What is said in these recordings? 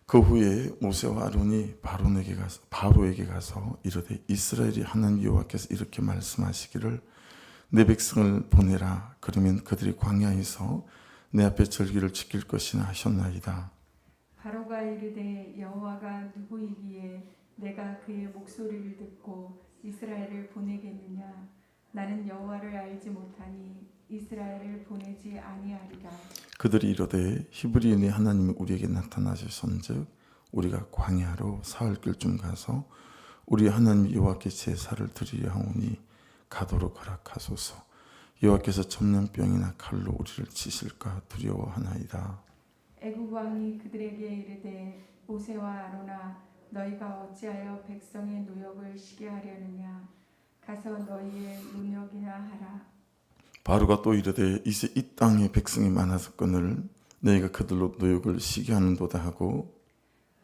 그 후에 모세와 아론이 바로에게 가서 이르되 이스라엘이 하나님 여호와께서 이렇게 말씀하시기를 내 백성을 보내라. 그러면 그들이 광야에서 내 앞에 절기를 지킬 것이나 하셨나이다. 바로가 이르되 여호와가 누구이기에 내가 그의 목소리를 듣고 이스라엘을 보내겠느냐. 나는 여호와를 알지 못하니 이스라엘을 보내지 아니하리라. 그들이 이르되 히브리인의 하나님이 우리에게 나타나셨은즉 우리가 광야로 사흘길쯤 가서 우리 하나님 여호와께 제사를 드리려 하오니 가도록 허락하소서. 여호와께서 전염병이나 칼로 우리를 치실까 두려워하나이다. 애굽 왕이 그들에게 이르되 모세와 아론아 너희가 어찌하여 백성의 노역을 쉬게 하려느냐. 가서 너희의 노역이나 하라. 바로가 또 이르되 이제 이 땅에 백성이 많아서거늘 너희가 그들로 노역을 쉬게 하는도다 하고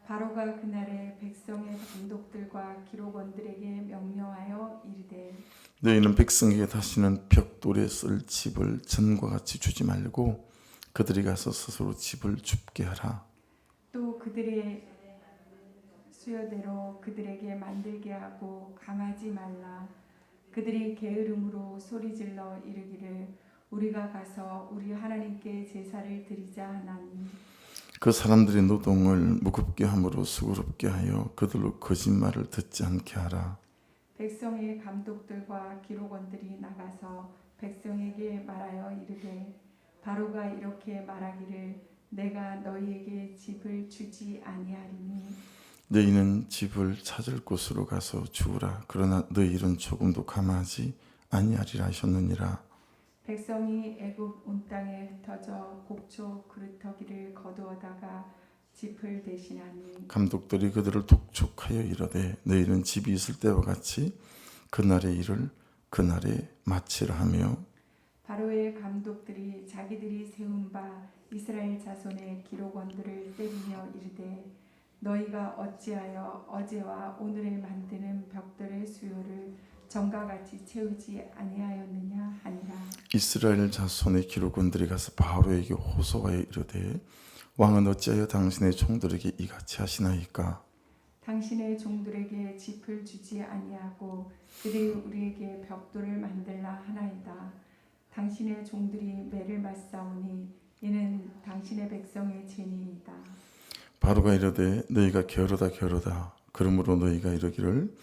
바로가 그날에 백성의 감독들과 기록원들에게 명령하여 이르되 너희는 백성에게 다시는 벽돌에 쓸 집을 전과 같이 주지 말고 그들이 가서 스스로 집을 줍게 하라. 또 그들의 수요대로 그들에게 만들게 하고 강하지 말라. 그들이 게으름으로 소리질러 이르기를 우리가 가서 우리 하나님께 제사를 드리자 하나니 그 사람들의 노동을 무겁게 함으로 수고롭게 하여 그들로 거짓말을 듣지 않게 하라. 백성의 감독들과 기록원들이 나가서 백성에게 말하여 이르되 바로가 이렇게 말하기를 내가 너희에게 집을 주지 아니하리니 너희는 집을 찾을 곳으로 가서 주우라. 그러나 너희 일은 조금도 감하지 아니하리라 하셨느니라. 백성이 애굽 온 땅에 흩어져 곡초 그루터기를 거두어다가 짚을 대신하니 감독들이 그들을 독촉하여 이르되 너희는 집이 있을 때와 같이 그날의 일을 그날에 마치라 하며 바로의 감독들이 자기들이 세운 바 이스라엘 자손의 기록원들을 때리며 이르되 너희가 어찌하여 어제와 오늘에 만드는 벽돌의 수요를 전과 같이 채우지 아니하였느냐 하니라. 이스라엘 자손의 기록원들이 가서 바로에게 호소하여 이르되 왕은 어찌하여 당신의 종들에게 이같이 하시나이까. 당신의 종들에게 짚을 주지 아니하고 그들이 우리에게 벽돌을 만들라 하나이다. 당신의 종들이 매를 맞사오니 이는 당신의 백성의 죄니이다. 바로가 이르되 너희가 게으르다 그러므로 너희가 이르기를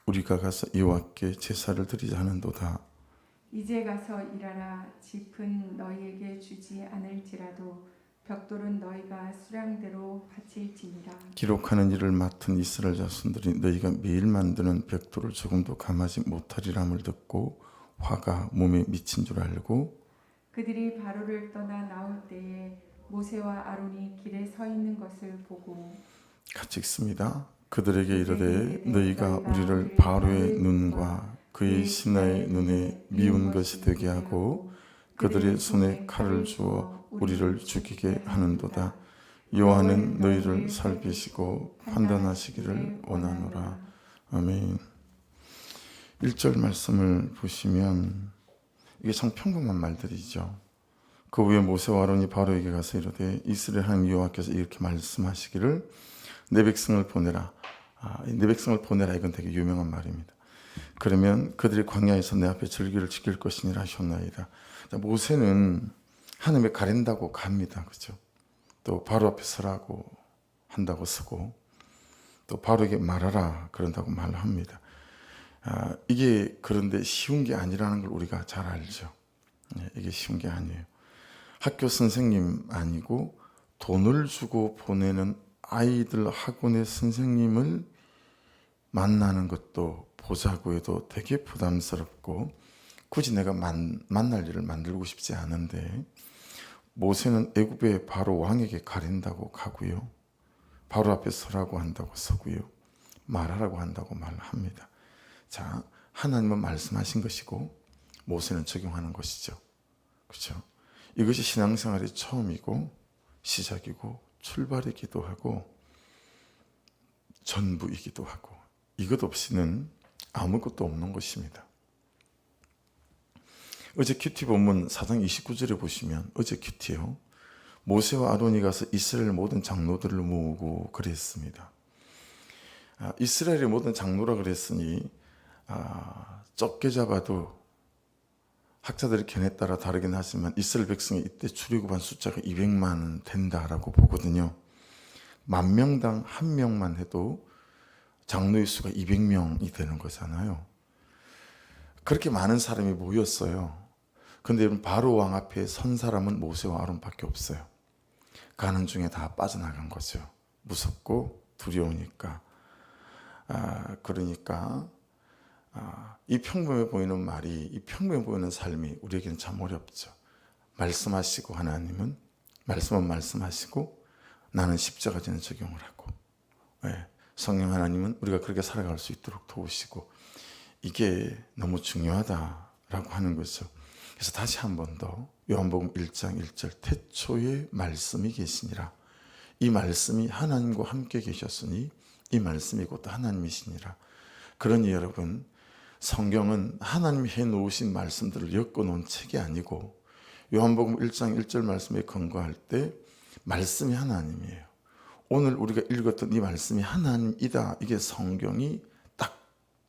우리가 가서 여호와께 제사를 드리자 하는도다. 이제 가서 일하라. 짚은 너희에게 주지 않을지라도 벽돌은 너희가 수량대로 바칠지니라. 기록하는 일을 맡은 이스라엘 자손들이 너희가 매일 만드는 벽돌을 조금도 감하지 못하리람을 듣고 화가 몸에 미친 줄 알고 그들이 바로를 떠나 나올 때에 모세와 아론이 길에 서 있는 것을 보고 같이 읽습니다. 그들에게 이르되 너희가 우리를 바로의 눈과 그의 신하의 눈에 미운 것이 되게 하고 그들의 손에 칼을 주어 우리를 죽이게 하는도다. 여호와는 너희를 살피시고 판단하시기를 원하노라. 아멘. 1절 말씀을 보시면 이게 참 평범한 말들이죠. 그 후에 모세와 아론이 바로에게 가서 이르되 이스라엘 하나님 여호와께서 이렇게 말씀하시기를 내 백성을 보내라. 내 백성을 보내라 이건 되게 유명한 말입니다. 그러면 그들이 광야에서 내 앞에 절기를 지킬 것이니라 하셨나이다. 모세는 하나님을 가린다고 갑니다. 그렇죠? 또 바로 앞에 서라고 한다고 서고 또 바로에게 말하라 그런다고 말합니다. 이게 그런데 쉬운 게 아니라는 걸 우리가 잘 알죠. 이게 쉬운 게 아니에요. 학교 선생님 아니고 돈을 주고 보내는 아이들 학원의 선생님을 만나는 것도 보자고 해도 되게 부담스럽고 굳이 내가 만날 일을 만들고 싶지 않은데 모세는 애굽의 바로 왕에게 가린다고 가고요. 바로 앞에 서라고 한다고 서고요. 말하라고 한다고 말합니다. 자, 하나님은 말씀하신 것이고 모세는 적용하는 것이죠. 그렇죠? 이것이 신앙생활의 처음이고 시작이고 출발이기도 하고 전부이기도 하고 이것 없이는 아무것도 없는 것입니다. 어제 큐티 본문 4장 29절에 보시면 어제 큐티요. 모세와 아론이 가서 이스라엘 모든 장로들을 모으고 그랬습니다. 이스라엘의 모든 장로라 그랬으니 적게 잡아도 학자들의 견해에 따라 다르긴 하지만 이스라엘 백성이 이때 출애굽한 숫자가 200만 된다라고 보거든요. 10,000명당 1명만 해도 장로의 수가 200명이 되는 거잖아요. 그렇게 많은 사람이 모였어요. 근데 여러분, 바로 왕 앞에 선 사람은 모세와 아론밖에 없어요. 가는 중에 다 빠져나간 거죠. 무섭고 두려우니까. 그러니까 이 평범해 보이는 말이, 이 평범해 보이는 삶이 우리에게는 참 어렵죠. 말씀하시고 하나님은, 말씀은 말씀하시고 나는 십자가 지는 적용을 하고, 성령 하나님은 우리가 그렇게 살아갈 수 있도록 도우시고, 이게 너무 중요하다라고 하는 거죠. 그래서 다시 한 번 더 요한복음 1장 1절 태초에 말씀이 계시니라. 이 말씀이 하나님과 함께 계셨으니 이 말씀이 곧 하나님이시니라. 그러니 여러분, 성경은 하나님이 해놓으신 말씀들을 엮어놓은 책이 아니고 요한복음 1장 1절 말씀에 근거할 때 말씀이 하나님이에요. 오늘 우리가 읽었던 이 말씀이 하나님이다. 이게 성경이 딱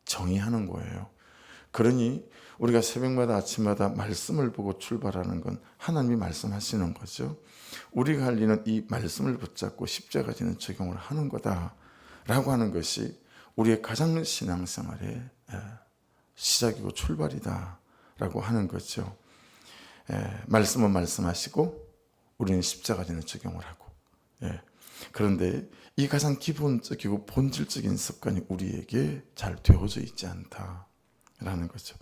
정의하는 거예요. 그러니 우리가 새벽마다 아침마다 말씀을 보고 출발하는 건 하나님이 말씀하시는 거죠. 우리가 할 일은 이 말씀을 붙잡고 십자가 지는 적용을 하는 거다라고 하는 것이 우리의 가장 신앙생활의 시작이고 출발이다라고 하는 거죠. 말씀은 말씀하시고 우리는 십자가 지는 적용을 하고. 그런데 이 가장 기본적이고 본질적인 습관이 우리에게 잘 되어져 있지 않다라는 거죠.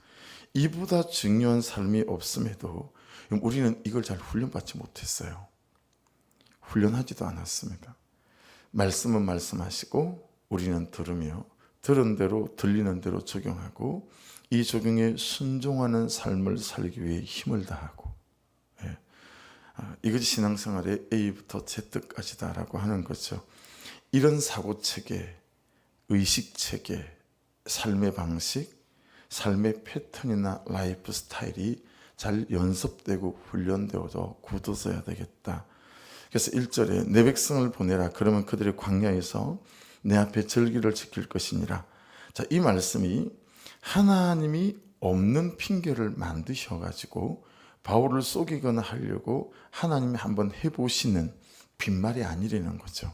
이보다 중요한 삶이 없음에도 우리는 이걸 잘 훈련받지 못했어요. 훈련하지도 않았습니다. 말씀은 말씀하시고 우리는 들으며 들은 대로 들리는 대로 적용하고 이 적용에 순종하는 삶을 살기 위해 힘을 다하고, 이것이 신앙생활의 A부터 Z까지다라고 하는 거죠. 이런 사고체계, 의식체계, 삶의 방식, 삶의 패턴이나 라이프 스타일이 잘 연습되고 훈련되어서 굳어져야 되겠다. 그래서 1절에 내 백성을 보내라. 그러면 그들의 광야에서 내 앞에 절기를 지킬 것이니라. 자, 이 말씀이 하나님이 없는 핑계를 만드셔가지고 바울을 속이거나 하려고 하나님이 한번 해보시는 빈말이 아니라는 거죠.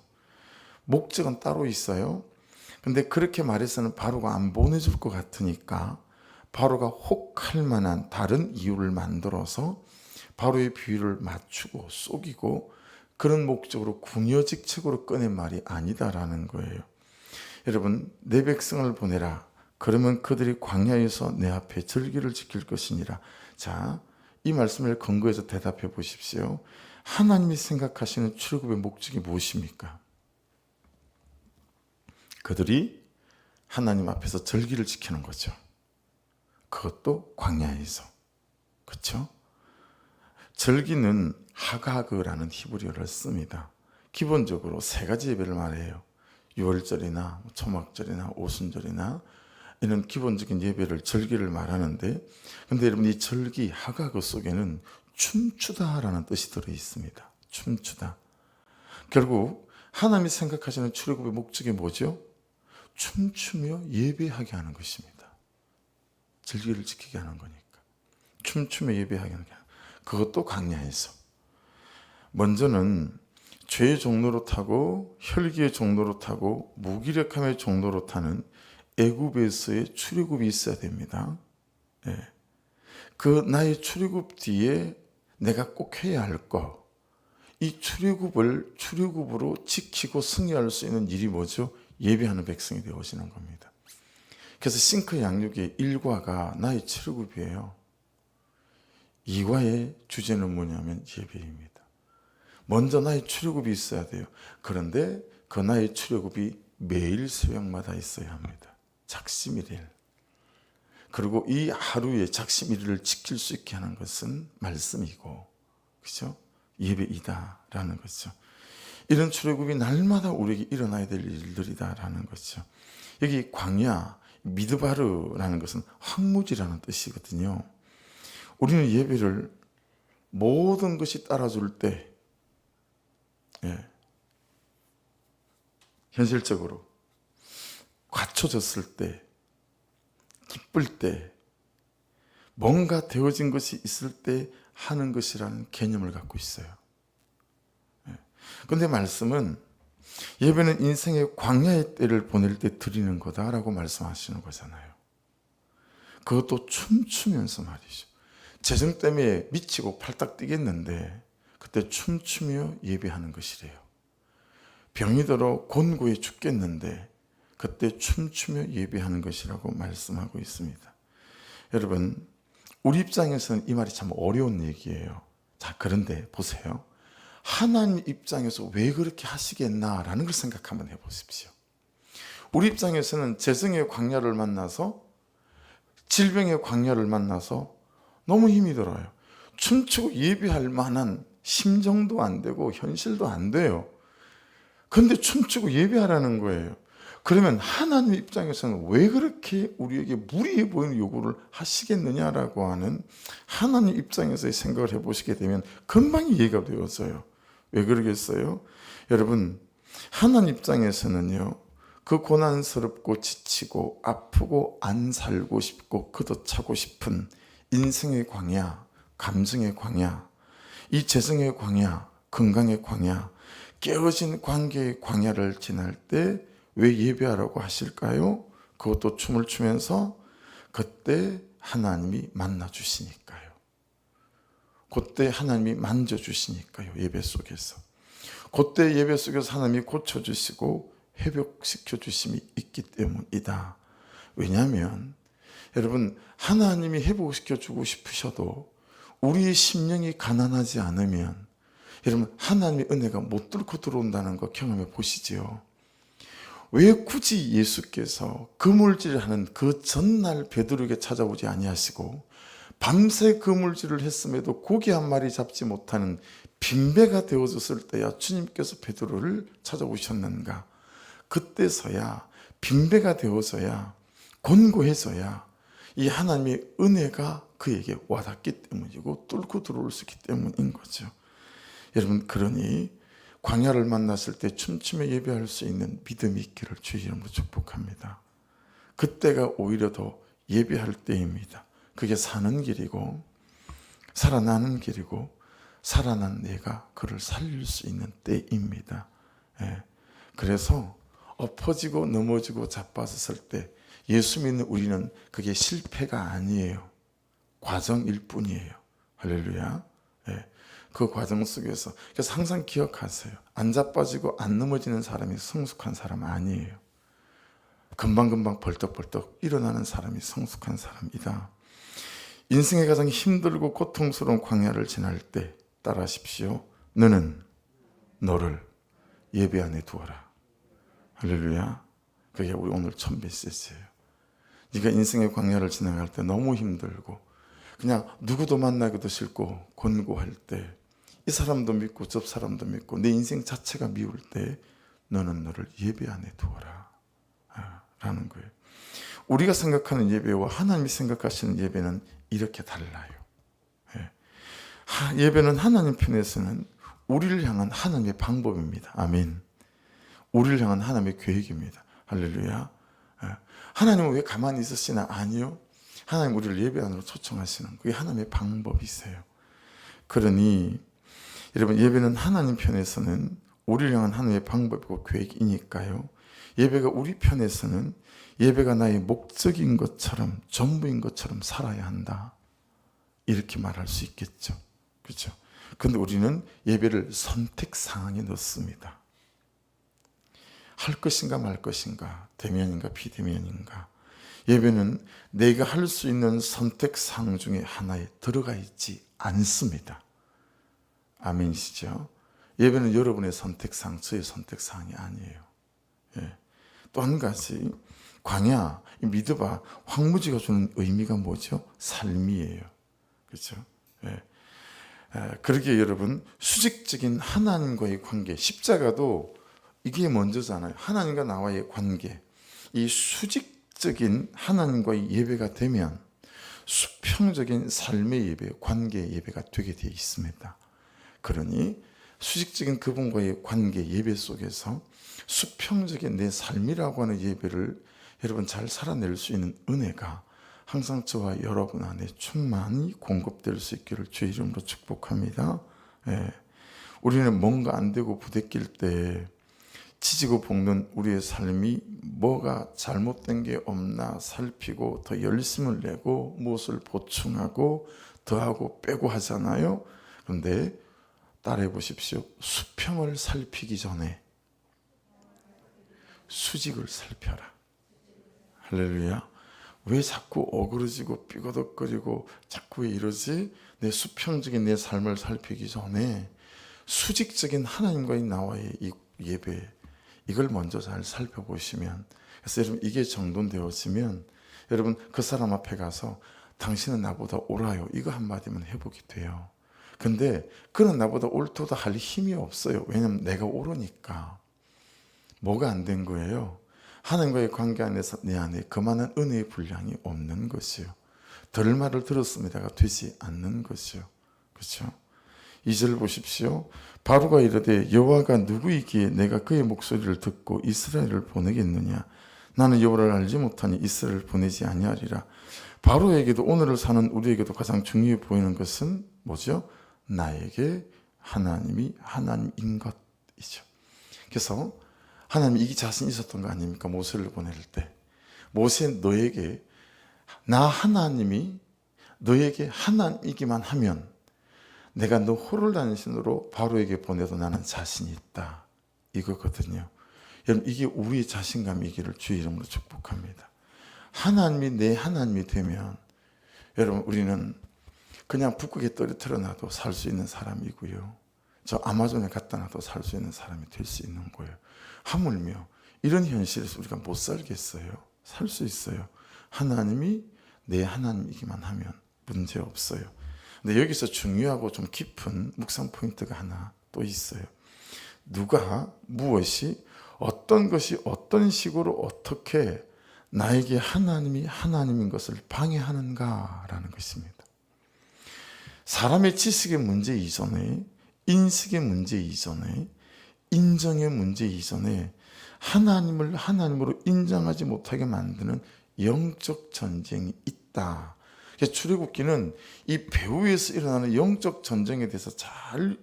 목적은 따로 있어요. 근데 그렇게 말해서는 바로가 안 보내줄 것 같으니까 바로가 혹할 만한 다른 이유를 만들어서 바로의 비유를 맞추고 속이고 그런 목적으로 궁여직책으로 꺼낸 말이 아니다라는 거예요. 여러분, 내 백성을 보내라. 그러면 그들이 광야에서 내 앞에 절기를 지킬 것이니라. 자, 이 말씀을 근거해서 대답해 보십시오. 하나님이 생각하시는 출애굽의 목적이 무엇입니까? 그들이 하나님 앞에서 절기를 지키는 거죠. 그것도 광야에서. 그렇죠? 절기는 하가그라는 히브리어를 씁니다. 기본적으로 세 가지 예배를 말해요. 유월절이나 초막절이나 오순절이나 이런 기본적인 예배를, 절기를 말하는데, 근데 여러분, 이 절기 하가그 속에는 춤추다라는 뜻이 들어 있습니다. 춤추다. 결국 하나님이 생각하시는 출애굽의 목적이 뭐죠? 춤추며 예배하게 하는 것입니다. 절기를 지키게 하는 거니까. 춤추며 예배하게 하는 게, 그것도 광야에서. 먼저는 죄의 종로로 타고 혈기의 종로로 타고 무기력함의 종로로 타는 애굽에서의 출애굽이 있어야 됩니다. 그 나의 출애굽 뒤에 내가 꼭 해야 할 것, 이 출애굽을 출애굽으로 지키고 승리할 수 있는 일이 뭐죠? 예배하는 백성이 되어지는 겁니다. 그래서 싱크 양육의 1과가 나의 출애굽이에요. 2과의 주제는 뭐냐면 예배입니다. 먼저 나의 출애굽이 있어야 돼요. 그런데 그 나의 출애굽이 매일 새벽마다 있어야 합니다. 작심일일. 그리고 이 하루의 작심일일을 지킬 수 있게 하는 것은 말씀이고, 그죠? 예배이다라는 거죠. 이런 출애굽이 날마다 우리에게 일어나야 될 일들이다라는 거죠. 여기 광야, 미드바르라는 것은 황무지라는 뜻이거든요. 우리는 예배를 모든 것이 따라줄 때 현실적으로 갖춰졌을 때, 기쁠 때, 뭔가 되어진 것이 있을 때 하는 것이라는 개념을 갖고 있어요. 그런데 말씀은 예배는 인생의 광야의 때를 보낼 때 드리는 거다라고 말씀하시는 거잖아요. 그것도 춤추면서 말이죠. 재정 때문에 미치고 팔딱 뛰겠는데 그때 춤추며 예배하는 것이래요. 병이 들어 곤고해 죽겠는데 그때 춤추며 예배하는 것이라고 말씀하고 있습니다. 여러분, 우리 입장에서는 이 말이 참 어려운 얘기예요. 자, 그런데 보세요. 하나님 입장에서 왜 그렇게 하시겠나라는 걸 생각 한번 해보십시오. 우리 입장에서는 재정의 광야를 만나서, 질병의 광야를 만나서 너무 힘이 들어요. 춤추고 예배할 만한 심정도 안 되고 현실도 안 돼요. 그런데 춤추고 예배하라는 거예요. 그러면 하나님 입장에서는 왜 그렇게 우리에게 무리해 보이는 요구를 하시겠느냐라고 하는 하나님 입장에서의 생각을 해보시게 되면 금방 이해가 되어져요. 왜 그러겠어요? 여러분, 하나님 입장에서는요, 그 고난스럽고 지치고 아프고 안 살고 싶고 걷어차고 싶은 인생의 광야, 감정의 광야, 이 재정의 광야, 건강의 광야, 깨어진 관계의 광야를 지날 때 왜 예배하라고 하실까요? 그것도 춤을 추면서 그때 하나님이 만나주시니까요. 그때 하나님이 만져주시니까요. 예배 속에서. 그때 예배 속에서 하나님이 고쳐주시고 회복시켜 주심이 있기 때문이다. 왜냐하면 여러분, 하나님이 회복시켜 주고 싶으셔도 우리의 심령이 가난하지 않으면 여러분, 하나님의 은혜가 못 뚫고 들어온다는 거 경험해 보시지요. 왜 굳이 예수께서 그물질을 하는 그 전날 베드로에게 찾아오지 아니하시고 밤새 그물질을 했음에도 고기 한 마리 잡지 못하는 빈배가 되어졌을 때야 주님께서 베드로를 찾아오셨는가? 그때서야, 빈배가 되어서야, 곤고해서야 이 하나님의 은혜가 그에게 와닿기 때문이고 뚫고 들어올 수 있기 때문인 거죠. 여러분, 그러니 광야를 만났을 때 춤추며 예배할 수 있는 믿음이 있기를 주의 이름으로 축복합니다. 그때가 오히려 더 예배할 때입니다. 그게 사는 길이고 살아나는 길이고 살아난 내가 그를 살릴 수 있는 때입니다. 그래서 엎어지고 넘어지고 자빠졌을 때 예수 믿는 우리는 그게 실패가 아니에요. 과정일 뿐이에요. 할렐루야. 그 과정 속에서, 그래서 항상 기억하세요. 안 자빠지고 안 넘어지는 사람이 성숙한 사람 아니에요. 금방금방 벌떡벌떡 일어나는 사람이 성숙한 사람이다. 인생의 가장 힘들고 고통스러운 광야를 지날 때 따라하십시오. 너는 너를 예배 안에 두어라. 할렐루야. 그게 우리 오늘 첫 메시지예요. 네가 인생의 광야를 지나갈 때 너무 힘들고 그냥 누구도 만나기도 싫고 곤고할 때, 이 사람도 믿고 저 사람도 믿고 내 인생 자체가 미울 때 너는 너를 예배 안에 두어라 라는 거예요. 우리가 생각하는 예배와 하나님이 생각하시는 예배는 이렇게 달라요. 예배는 하나님 편에서는 우리를 향한 하나님의 방법입니다. 아멘. 우리를 향한 하나님의 계획입니다. 할렐루야. 하나님은 왜 가만히 있으시나? 아니요. 하나님 우리를 예배 안으로 초청하시는 그게 하나님의 방법이세요. 그러니 여러분, 예배는 하나님 편에서는 우리를 향한 하나님의 방법이고 계획이니까요. 예배가 우리 편에서는 예배가 나의 목적인 것처럼 전부인 것처럼 살아야 한다. 이렇게 말할 수 있겠죠. 그렇죠? 그런데 우리는 예배를 선택 상황에 넣습니다. 할 것인가 말 것인가, 대면인가 비대면인가. 예배는 내가 할 수 있는 선택사항 중에 하나에 들어가 있지 않습니다. 아멘이시죠? 예배는 여러분의 선택사항, 저의 선택사항이 아니에요. 또 한 가지, 광야, 믿어봐, 황무지가 주는 의미가 뭐죠? 삶이에요. 그렇죠? 그러기에 여러분, 수직적인 하나님과의 관계, 십자가도 이게 먼저잖아요. 하나님과 나와의 관계. 이 수직적인 하나님과의 예배가 되면 수평적인 삶의 예배, 관계의 예배가 되게 되어 있습니다. 그러니 수직적인 그분과의 관계, 예배 속에서 수평적인 내 삶이라고 하는 예배를 여러분 잘 살아낼 수 있는 은혜가 항상 저와 여러분 안에 충만히 공급될 수 있기를 주의 이름으로 축복합니다. 예. 우리는 뭔가 안 되고 부대낄 때 지지고 볶는 우리의 삶이 뭐가 잘못된 게 없나 살피고 더 열심을 내고 무엇을 보충하고 더하고 빼고 하잖아요. 그런데 따라해 보십시오. 수평을 살피기 전에 수직을 살펴라. 할렐루야. 왜 자꾸 어그러지고 삐거덕거리고 자꾸 왜 이러지? 내 수평적인 내 삶을 살피기 전에 수직적인 하나님과의 나와의 이 예배, 이걸 먼저 잘 살펴보시면, 그래서 여러분 이게 정돈되어지면 여러분 그 사람 앞에 가서 당신은 나보다 옳아요, 이거 한마디만 회복이 돼요. 근데 그는 나보다 옳도다 할 힘이 없어요. 왜냐면 내가 옳으니까. 뭐가 안 된 거예요? 하나님과의 관계 안에서 내 안에 그만한 은혜의 분량이 없는 것이요. 들 말을 들었습니다가 되지 않는 것이요. 그렇죠? 2절 보십시오. 바로가 이르되 여호와가 누구이기에 내가 그의 목소리를 듣고 이스라엘을 보내겠느냐? 나는 여호와를 알지 못하니 이스라엘을 보내지 아니하리라. 바로에게도 오늘을 사는 우리에게도 가장 중요해 보이는 것은 뭐죠? 나에게 하나님이 하나님인 것이죠. 그래서 하나님이 이 자신이 있었던 거 아닙니까? 모세를 보낼 때 모세, 너에게 나 하나님이 너에게 하나님이기만 하면 내가 너 호르단신으로 바로에게 보내도 나는 자신이 있다, 이거거든요. 여러분 이게 우리의 자신감이기를 주의 이름으로 축복합니다. 하나님이 내 하나님이 되면 여러분 우리는 그냥 북극에 떨어뜨려 놔도 살 수 있는 사람이고요, 저 아마존에 갖다 놔도 살 수 있는 사람이 될 수 있는 거예요. 하물며 이런 현실에서 우리가 못 살겠어요? 살 수 있어요. 하나님이 내 하나님이기만 하면 문제 없어요. 근데 여기서 중요하고 좀 깊은 묵상 포인트가 하나 또 있어요. 누가 무엇이 어떤 것이 어떤 식으로 어떻게 나에게 하나님이 하나님인 것을 방해하는가라는 것입니다. 사람의 지식의 문제 이전에, 인식의 문제 이전에, 인정의 문제 이전에 하나님을 하나님으로 인정하지 못하게 만드는 영적 전쟁이 있다. 출애굽기는 이 배후에서 일어나는 영적 전쟁에 대해서 잘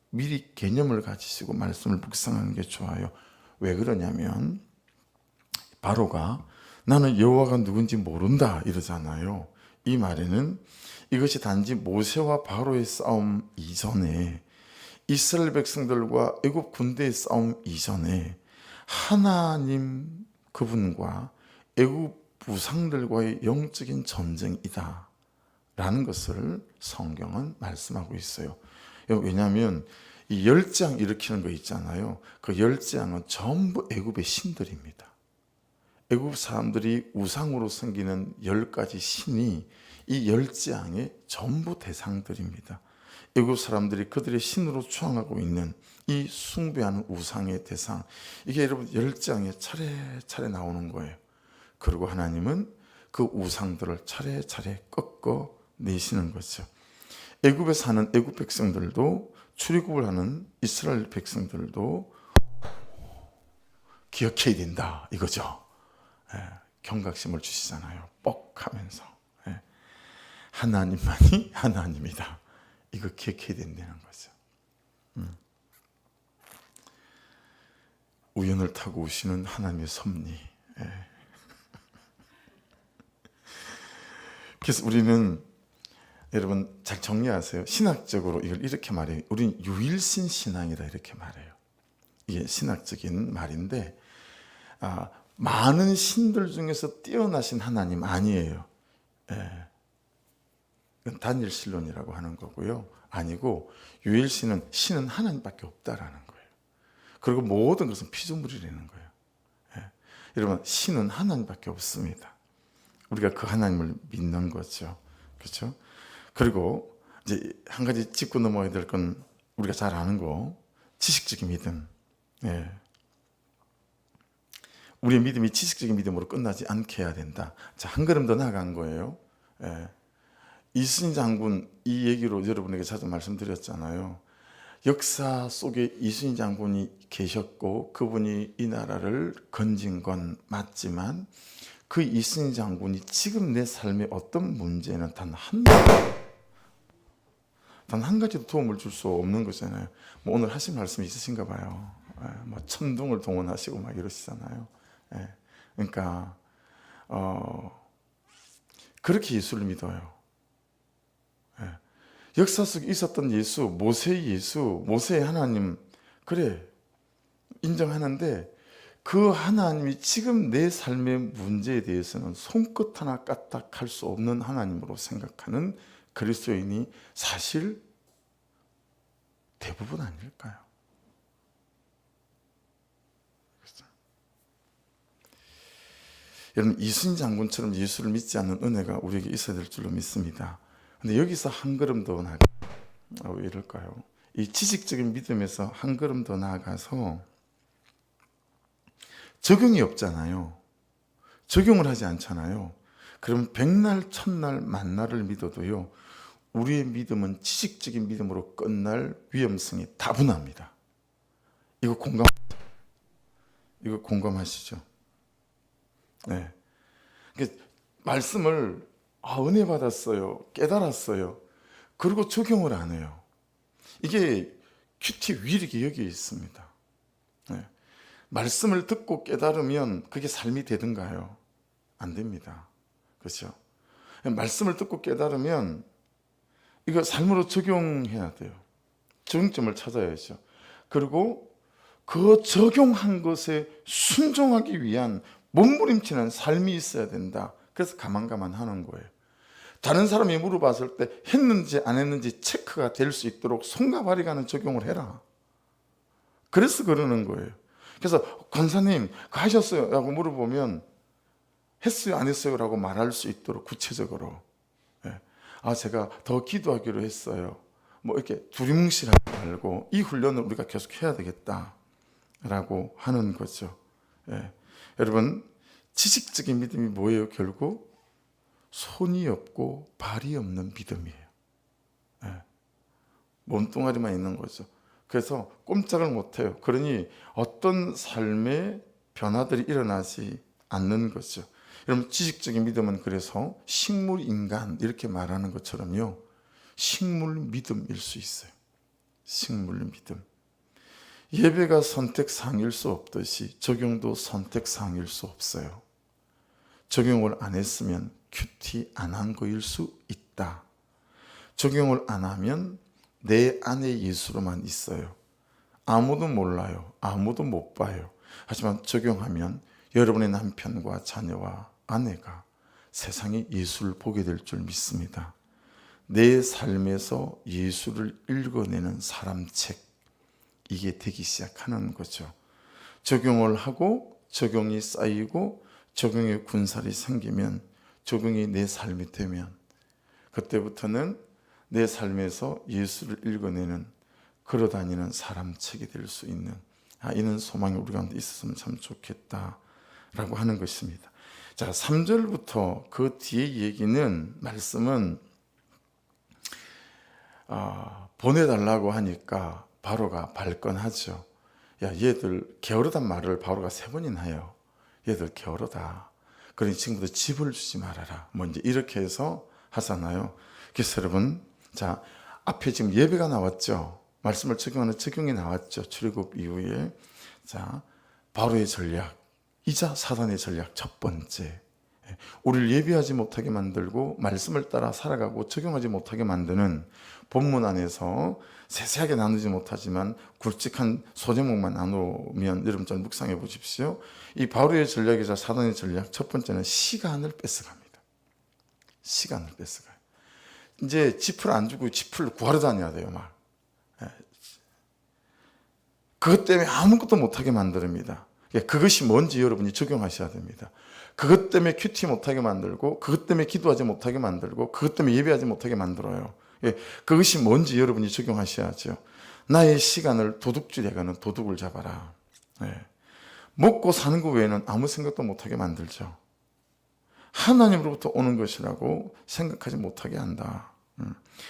미리 개념을 가지시고 말씀을 묵상하는 게 좋아요. 왜 그러냐면 바로가 나는 여호와가 누군지 모른다 이러잖아요. 이 말에는 이것이 단지 모세와 바로의 싸움 이전에, 이스라엘 백성들과 애굽 군대의 싸움 이전에 하나님 그분과 애굽 우상들과의 영적인 전쟁이다 라는 것을 성경은 말씀하고 있어요. 왜냐하면 이 열장 일으키는 거 있잖아요. 그 열장은 전부 애굽의 신들입니다. 애굽 사람들이 우상으로 섬기는 10가지 신이 이 열장의 전부 대상들입니다. 애굽 사람들이 그들의 신으로 추앙하고 있는 이 숭배하는 우상의 대상, 이게 여러분 열장에 차례차례 나오는 거예요. 그리고 하나님은 그 우상들을 차례차례 꺾어 내시는 거죠. 애굽에 사는 애굽 백성들도, 출애굽을 하는 이스라엘 백성들도 기억해야 된다 이거죠. 경각심을 주시잖아요. 뻑 하면서 하나님만이 하나님이다, 이거 기억해야 된다는 거죠. 우연을 타고 오시는 하나님의 섭리. 그래서 우리는 여러분 잘 정리하세요. 신학적으로 이걸 이렇게 말해요. 우리는 유일신 신앙이다 이렇게 말해요. 이게 신학적인 말인데 많은 신들 중에서 뛰어나신 하나님 아니에요. 이건 단일신론이라고 하는 거고요. 아니고 유일신은 신은 하나님밖에 없다라는 거예요. 그리고 모든 것은 피조물이라는 거예요. 여러분 신은 하나님밖에 없습니다. 우리가 그 하나님을 믿는 거죠. 그렇죠? 그리고 이제 한 가지 짚고 넘어야 될 건 우리가 잘 아는 거, 지식적인 믿음. 우리의 믿음이 지식적인 믿음으로 끝나지 않게 해야 된다. 자, 한 걸음 더 나아간 거예요. 이순신 장군 이 얘기로 여러분에게 자주 말씀드렸잖아요. 역사 속에 이순신 장군이 계셨고 그분이 이 나라를 건진 건 맞지만 그 이순신 장군이 지금 내 삶에 어떤 문제는 단 한 가지도 도움을 줄 수 없는 거잖아요. 뭐 오늘 하신 말씀이 있으신가 봐요. 뭐 천둥을 동원하시고 막 이러시잖아요. 그러니까 그렇게 예수를 믿어요. 역사 속에 있었던 예수, 모세의 하나님, 그래 인정하는데 그 하나님이 지금 내 삶의 문제에 대해서는 손끝 하나 까딱할 수 없는 하나님으로 생각하는 그리스도인이 사실 대부분 아닐까요? 그렇죠? 여러분, 이순신 장군처럼 예수를 믿지 않는 은혜가 우리에게 있어야 될 줄로 믿습니다. 근데 여기서 한 걸음 더 왜 이럴까요? 이 지식적인 믿음에서 한 걸음 더 나아가서 적용이 없잖아요. 적용을 하지 않잖아요. 그럼 백날 천날 만날을 믿어도요, 우리의 믿음은 지식적인 믿음으로 끝날 위험성이 다분합니다. 이거 공감하시죠? 네. 말씀을 은혜 받았어요, 깨달았어요, 그리고 적용을 안 해요. 이게 큐티 위력이 여기에 있습니다. 네. 말씀을 듣고 깨달으면 그게 삶이 되든가요? 안 됩니다. 그렇죠? 말씀을 듣고 깨달으면 이거 삶으로 적용해야 돼요. 적용점을 찾아야죠. 그리고 그 적용한 것에 순종하기 위한 몸부림치는 삶이 있어야 된다. 그래서 가만 하는 거예요. 다른 사람이 물어봤을 때 했는지 안 했는지 체크가 될 수 있도록 손과 발이 가는 적용을 해라. 그래서 그러는 거예요. 그래서 권사님 그거 하셨어요? 라고 물어보면 했어요 안 했어요? 라고 말할 수 있도록 구체적으로, 제가 더 기도하기로 했어요, 뭐 이렇게 두리뭉실하지 말고 이 훈련을 우리가 계속 해야 되겠다라고 하는 거죠. 여러분, 지식적인 믿음이 뭐예요? 결국 손이 없고 발이 없는 믿음이에요. 몸뚱아리만 있는 거죠. 그래서 꼼짝을 못해요. 그러니 어떤 삶의 변화들이 일어나지 않는 거죠. 여러분, 지식적인 믿음은 그래서 식물 인간 이렇게 말하는 것처럼요, 식물 믿음일 수 있어요. 식물 믿음. 예배가 선택사항일 수 없듯이 적용도 선택사항일 수 없어요. 적용을 안 했으면 큐티 안 한 거일 수 있다. 적용을 안 하면 내 안에 예수로만 있어요. 아무도 몰라요. 아무도 못 봐요. 하지만 적용하면 여러분의 남편과 자녀와 아내가 세상에 예수를 보게 될 줄 믿습니다. 내 삶에서 예수를 읽어내는 사람 책, 이게 되기 시작하는 거죠. 적용을 하고 적용이 쌓이고 적용의 군살이 생기면, 적용이 내 삶이 되면 그때부터는 내 삶에서 예수를 읽어내는, 걸어다니는 사람 책이 될 수 있는, 이런 소망이 우리 가운데 있었으면 참 좋겠다라고 하는 것입니다. 자, 3절부터 그 뒤에 얘기는, 말씀은 보내달라고 하니까 바로가 발끈하죠. 얘들 게으르단 말을 바로가 3번이나 해요. 얘들 게으르다. 그러니 지금부터 집을 주지 말아라. 뭐 이제 이렇게 해서 하잖아요. 그래서 여러분, 자, 앞에 지금 예배가 나왔죠. 말씀을 적용하는 적용이 나왔죠. 출애굽 이후에. 자, 바로의 전략이자 사단의 전략 첫 번째. 우리를 예배하지 못하게 만들고 말씀을 따라 살아가고 적용하지 못하게 만드는, 본문 안에서 세세하게 나누지 못하지만 굵직한 소제목만 나누면 여러분 좀 묵상해 보십시오. 이 바로의 전략이자 사단의 전략 첫 번째는 시간을 뺏어갑니다. 시간을 뺏어가요. 이제 짚을 안 주고 짚을 구하러 다녀야 돼요. 막 그것 때문에 아무것도 못하게 만듭니다. 그것이 뭔지 여러분이 적용하셔야 됩니다. 그것 때문에 큐티 못하게 만들고, 그것 때문에 기도하지 못하게 만들고, 그것 때문에 예배하지 못하게 만들어요. 그것이 뭔지 여러분이 적용하셔야죠. 나의 시간을 도둑질해 가는 도둑을 잡아라. 먹고 사는 것 외에는 아무 생각도 못하게 만들죠. 하나님으로부터 오는 것이라고 생각하지 못하게 한다.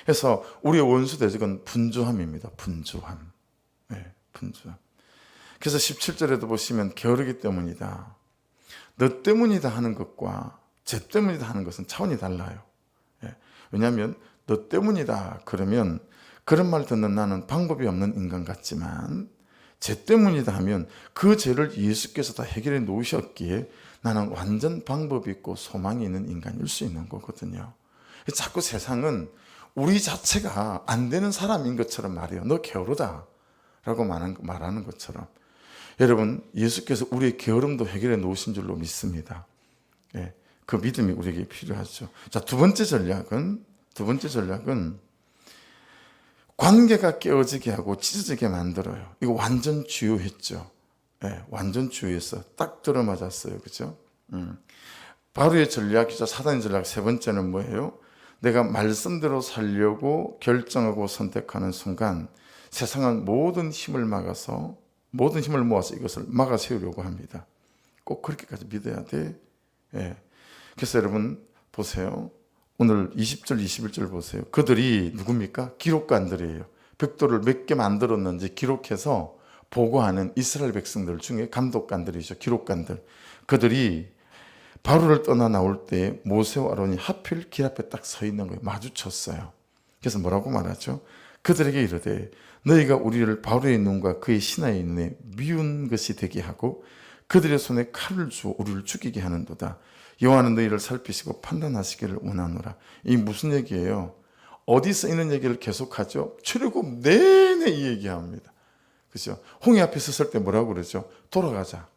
그래서 우리의 원수 대적은 분주함입니다. 분주함. 네, 분주함. 그래서 17절에도 보시면 게으르기 때문이다. 너 때문이다 하는 것과 쟤 때문이다 하는 것은 차원이 달라요. 예, 왜냐하면 너 때문이다 그러면 그런 말 듣는 나는 방법이 없는 인간 같지만 쟤 때문이다 하면 그 죄를 예수께서 다 해결해 놓으셨기에 나는 완전 방법이 있고 소망이 있는 인간일 수 있는 거거든요. 자꾸 세상은 우리 자체가 안 되는 사람인 것처럼 말해요. 너 게으르다 라고 말하는 것처럼. 여러분, 예수께서 우리의 게으름도 해결해 놓으신 줄로 믿습니다. 예, 그 믿음이 우리에게 필요하죠. 자, 두 번째 전략은 관계가 깨어지게 하고 찢어지게 만들어요. 이거 완전 주요했죠. 예, 완전 주요했어. 딱 들어맞았어요. 그죠? 바로의 전략이죠. 사단의 전략 세 번째는 뭐예요? 내가 말씀대로 살려고 결정하고 선택하는 순간 세상은 모든 힘을 모아서 이것을 막아 세우려고 합니다. 꼭 그렇게까지 믿어야 돼. 예. 그래서 여러분 보세요. 오늘 20절, 21절 보세요. 그들이 누굽니까? 기록관들이에요. 벽돌을 몇 개 만들었는지 기록해서 보고하는 이스라엘 백성들 중에 감독관들이죠. 기록관들. 그들이 바로를 떠나 나올 때 모세와 아론이 하필 길 앞에 딱 서 있는 거예요. 마주쳤어요. 그래서 뭐라고 말하죠? 그들에게 이르되 너희가 우리를 바로의 눈과 그의 신하의 눈에 미운 것이 되게 하고 그들의 손에 칼을 주어 우리를 죽이게 하는도다. 여호와는 너희를 살피시고 판단하시기를 원하노라. 이 무슨 얘기예요? 어디서 있는 얘기를 계속하죠? 출애굽 내내 이 얘기합니다. 그죠? 홍해 앞에 섰을 때 뭐라고 그러죠? 돌아가자.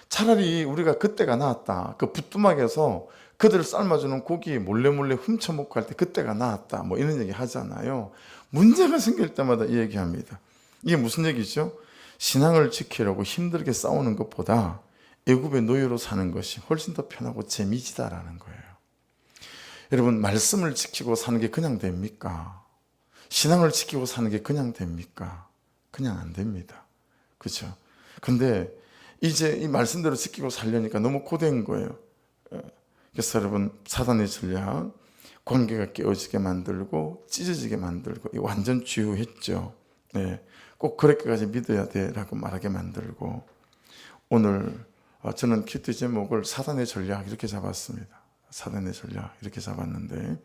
차라리 우리가 그때가 나았다. 그 부뚜막에서 그들을 삶아주는 고기 몰래 훔쳐먹고 할 때 그때가 나았다. 뭐 이런 얘기 하잖아요. 문제가 생길 때마다 이 얘기합니다. 이게 무슨 얘기죠? 신앙을 지키려고 힘들게 싸우는 것보다 애굽의 노예로 사는 것이 훨씬 더 편하고 재미지다라는 거예요. 여러분, 말씀을 지키고 사는 게 그냥 됩니까? 신앙을 지키고 사는 게 그냥 됩니까? 그냥 안 됩니다. 그렇죠? 근데 이제 이 말씀대로 지키고 살려니까 너무 고된 거예요. 그래서 여러분, 사단의 전략, 관계가 깨어지게 만들고 찢어지게 만들고 완전 주요했죠. 네, 꼭 그렇게까지 믿어야 돼라고 말하게 만들고. 오늘 저는 키트 제목을 사단의 전략 이렇게 잡았습니다. 사단의 전략 이렇게 잡았는데,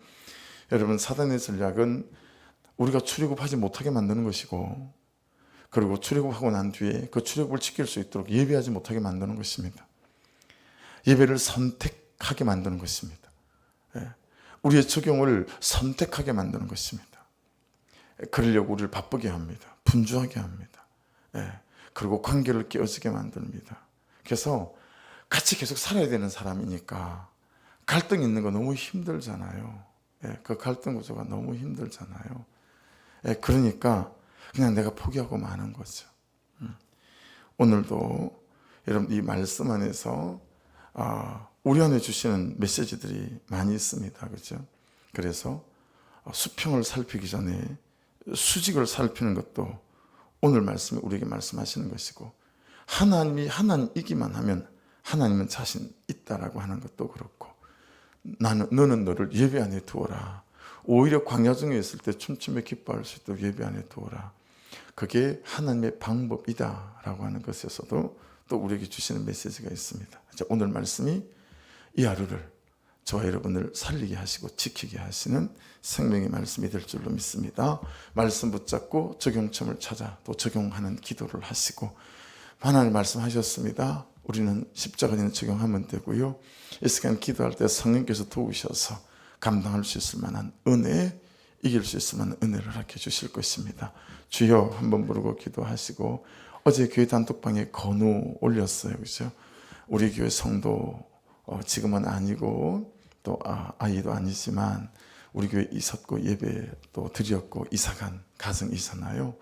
여러분, 사단의 전략은 우리가 출애굽하지 못하게 만드는 것이고, 그리고 출애굽하고 난 뒤에 그 출애굽을 지킬 수 있도록 예배하지 못하게 만드는 것입니다. 예배를 선택하게 만드는 것입니다. 우리의 적용을 선택하게 만드는 것입니다. 그러려고 우리를 바쁘게 합니다. 분주하게 합니다. 그리고 관계를 깨어지게 만듭니다. 그래서 같이 계속 살아야 되는 사람이니까 갈등 있는 거 너무 힘들잖아요. 그 갈등 구조가 너무 힘들잖아요. 그러니까 그냥 내가 포기하고 마는 거죠. 오늘도 여러분 이 말씀 안에서 우리 안에 주시는 메시지들이 많이 있습니다. 그렇죠? 그래서 수평을 살피기 전에 수직을 살피는 것도 오늘 말씀이 우리에게 말씀하시는 것이고, 하나님이 하나님이기만 하면 하나님은 자신 있다라고 하는 것도 그렇고, 너는 너를 예배 안에 두어라. 오히려 광야 중에 있을 때 춤추며 기뻐할 수 있도록 예배 안에 두어라. 그게 하나님의 방법이다라고 하는 것에서도 또 우리에게 주시는 메시지가 있습니다. 오늘 말씀이 이 하루를 저와 여러분을 살리게 하시고 지키게 하시는 생명의 말씀이 될 줄로 믿습니다. 말씀 붙잡고 적용점을 찾아 또 적용하는 기도를 하시고, 하나님 말씀하셨습니다. 우리는 십자가에는 적용하면 되고요. 이 시간 기도할 때 성령께서 도우셔서 감당할 수 있을 만한 은혜, 이길 수 있을 만한 은혜를 허락해 주실 것입니다. 주여 한번 부르고 기도하시고, 어제 교회 단톡방에 건우 올렸어요. 그죠? 우리 교회 성도 지금은 아니고 또 아이도 아니지만 우리 교회 있었고 예배 또 드렸고 이사간 가정이잖아요.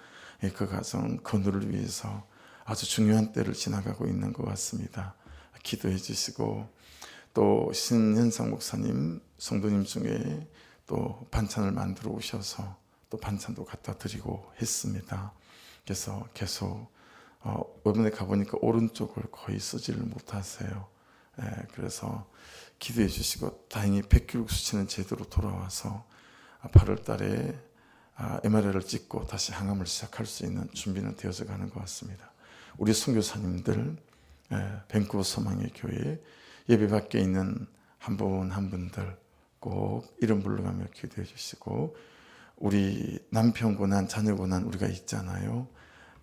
그 가정 건우를 위해서 아주 중요한 때를 지나가고 있는 것 같습니다. 기도해 주시고, 또 신현상 목사님 성도님 중에 또 반찬을 만들어 오셔서 또 반찬도 갖다 드리고 했습니다. 그래서 계속 이번에 가보니까 오른쪽을 거의 쓰지를 못하세요. 그래서 기도해 주시고, 다행히 백기룩 수치는 제대로 돌아와서 8월 달에 MRI를 찍고 다시 항암을 시작할 수 있는 준비는 되어서 가는 것 같습니다. 우리 선교사님들 밴쿠버 소망의 교회 예배 밖에 있는 한 분 한 분들 꼭 이름 불러가며 기도해 주시고, 우리 남편 고난 자녀 고난 우리가 있잖아요.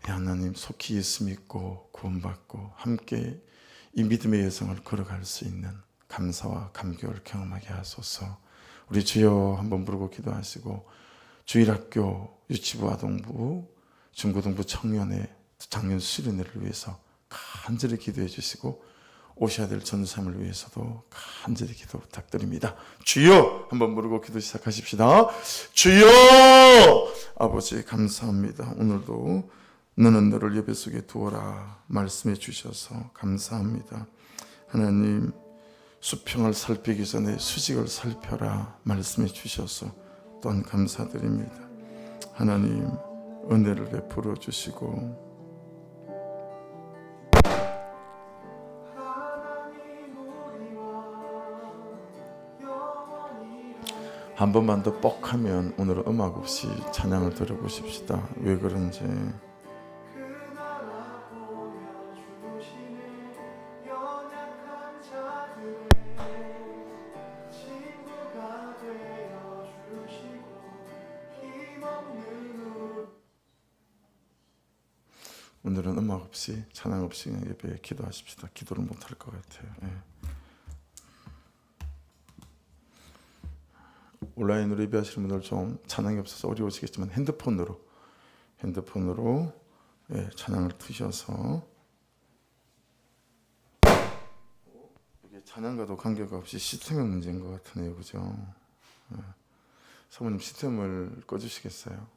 하나님 속히 예수 믿고 구원받고 함께 이 믿음의 여정을 걸어갈 수 있는 감사와 감격을 경험하게 하소서. 우리 주여 한번 부르고 기도하시고, 주일학교 유치부 아동부 중고등부 청년회 작년 수련회를 위해서 간절히 기도해 주시고, 오셔야 될 전도사님을 위해서도 간절히 기도 부탁드립니다. 주여 한번 부르고 기도 시작하십시다. 주여! 아버지 감사합니다. 오늘도 너는 너를 예배 속에 두어라 말씀해 주셔서 감사합니다. 하나님, 수평을 살피기 전에 수직을 살펴라 말씀해 주셔서 또한 감사드립니다. 하나님, 은혜를 베풀어 주시고 한 번만 더 뻑하면 오늘은 음악 없이 찬양을 들어보십시다. 왜 그런지. 오늘은 음악 없이 찬양 없이 그냥 예배에 기도하십시다. 기도를 못할 것 같아요. 온라인으로 예배하시는 분들 좀 찬양이 없어서 어려우시겠지만 핸드폰으로 찬양을 트셔서, 이게 찬양과도 관계가 없이 시스템의 문제인 것 같으네요. 그죠? 사모님 시스템을 꺼주시겠어요?